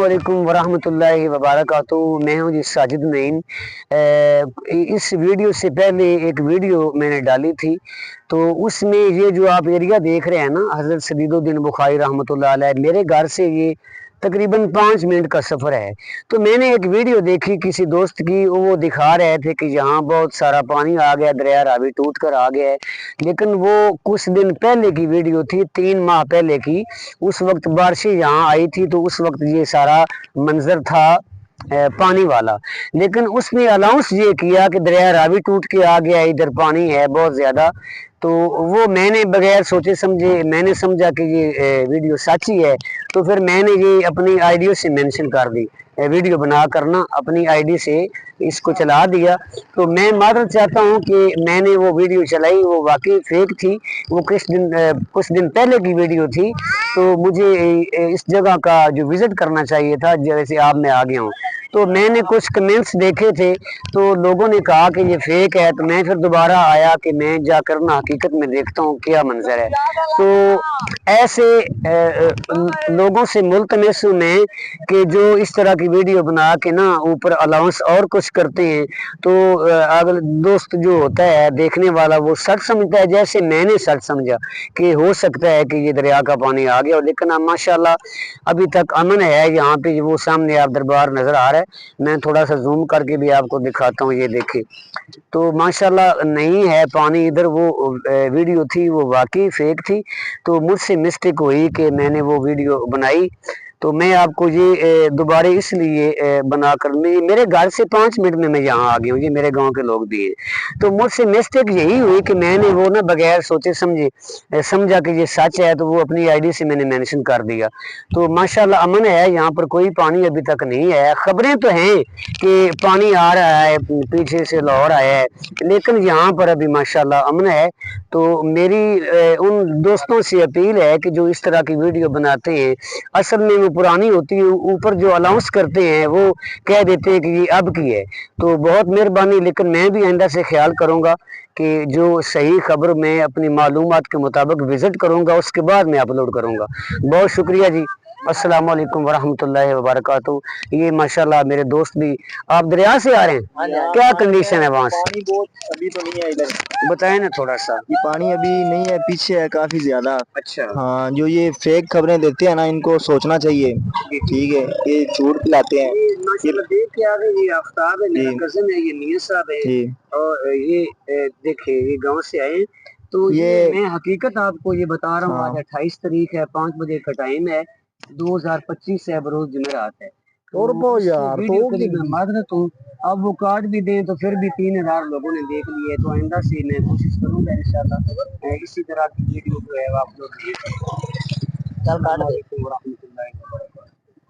अस्सलामुअलैकुम वरहमतुल्लाहि वबरकातुहू। मैं हूँ जी साजिद नईम। इस वीडियो से पहले एक वीडियो मैंने डाली थी, तो उसमें ये जो आप एरिया देख रहे हैं ना, हज़रत सदीदुद्दीन बुखारी रहमतुल्लाह अलैह, मेरे घर से ये तकरीबन 5 मिनट का सफ़र है। तो मैंने एक वीडियो देखी किसी दोस्त की, वो दिखा रहे थे कि यहाँ बहुत सारा पानी आ गया, दरिया रावी टूट कर आ गया है। लेकिन वो कुछ दिन पहले की वीडियो थी, 3 माह पहले की। उस वक्त बारिशें यहाँ आई थी, तो उस वक्त ये सारा मंजर था पानी वाला। लेकिन उसने अनाउंस ये किया कि दरिया रावी टूट के आ गया, इधर पानी है बहुत ज़्यादा। तो वो मैंने बगैर सोचे समझे मैंने समझा कि ये वीडियो सच्ची है, तो फिर मैंने ये अपनी आईडी से मेंशन कर दी। वीडियो बना कर ना अपनी आईडी से इसको चला दिया। तो मैं मादर चाहता हूँ कि मैंने वो वीडियो चलाई, वो वाकई फेक थी। वो कुछ दिन पहले की वीडियो थी। तो मुझे इस जगह का जो विज़िट करना चाहिए था, जैसे आप मैं आ गया हूँ। तो मैंने कुछ कमेंट्स देखे थे, तो लोगों ने कहा कि ये फेक है। तो मैं फिर दोबारा आया कि मैं जाकर ना हकीकत में देखता हूँ क्या मंजर है। तो ऐसे लोगों से मुल्तमस हूँ मैं कि जो इस तरह की वीडियो बना के ना ऊपर अलाउंस और कुछ करते हैं। तो अगले दोस्त जो होता है देखने वाला, वो सच समझता है जैसे मैंने सच समझा कि हो सकता है कि ये दरिया का पानी आ गया। लेकिन अब माशाल्लाह अभी तक अमन है यहाँ पे। वो सामने आप दरबार नज़र आ रहा है, मैं थोड़ा सा जूम करके भी आपको दिखाता हूँ, ये देखिए। तो माशाल्लाह नहीं है पानी इधर। वो वीडियो थी वो वाकई फेक थी। तो मुझसे मिस्टेक हुई कि मैंने वो वीडियो बनाई। तो मैं आपको ये दोबारा इसलिए बनाकर, मेरे घर से 5 मिनट में मैं यहाँ आ गया हूँ, ये मेरे गांव के लोग भी हैं। तो मुझसे मिस्टेक यही हुई कि मैंने वो ना बगैर सोचे समझे समझा कि ये सच है, तो वो अपनी आईडी से मैंने मेंशन कर दिया। तो माशाल्लाह अमन है यहाँ पर, कोई पानी अभी तक नहीं है। खबरें तो हैं कि पानी आ रहा है, पीछे से लाहौर आया है, लेकिन यहाँ पर अभी माशाल्लाह अमन है। तो मेरी उन दोस्तों से अपील है कि जो इस तरह की वीडियो बनाते हैं, असल में वो पुरानी होती है, ऊपर जो अनाउंस करते हैं वो कह देते हैं कि ये अब की है। तो बहुत मेहरबानी, लेकिन मैं भी आइंदा से ख्याल करूँगा कि जो सही खबर मैं अपनी मालूमात के मुताबिक विज़िट करूँगा, उसके बाद मैं अपलोड करूँगा। बहुत शुक्रिया जी। अस्सलाम वालेकुम वरहमतुल्लाहि वबरकातुहू। ये माशाल्लाह मेरे दोस्त भी, आप दरिया से आ रहे हैं, क्या कंडीशन है वहाँ से? पानी बहुत अभी तो नहीं है इधर। बताएं ना थोड़ा सा। ये पानी अभी नहीं है, पीछे है काफी ज्यादा। अच्छा। हाँ, जो ये फेक खबरें देते हैं ना, इनको सोचना चाहिए। ठीक है, ये झूठ पिलाते हैं। माशाल्लाह देख के आ गए। ये आफ्ताब है, मेरा जी कजन है, ये मियां साहब है। जी। और ये देखिए ये गांव से आए हैं। तो ये मैं हकीकत आपको ये बता रहा हूँ। आज हाँ 28 तारीख है, 5 बजे का टाइम है, 2025 है, बरोज जुमेरात है। और तो वो इस यार वीडियो के लिए मैं माजरत हूँ। अब वो कार्ड भी दें तो फिर भी 3000 लोगों ने देख लिए। तो आइंदा से मैं कोशिश करूँगा इंशाल्लाह इसी तरह की वीडियो जो है वो अपलोड नहीं करूँगा।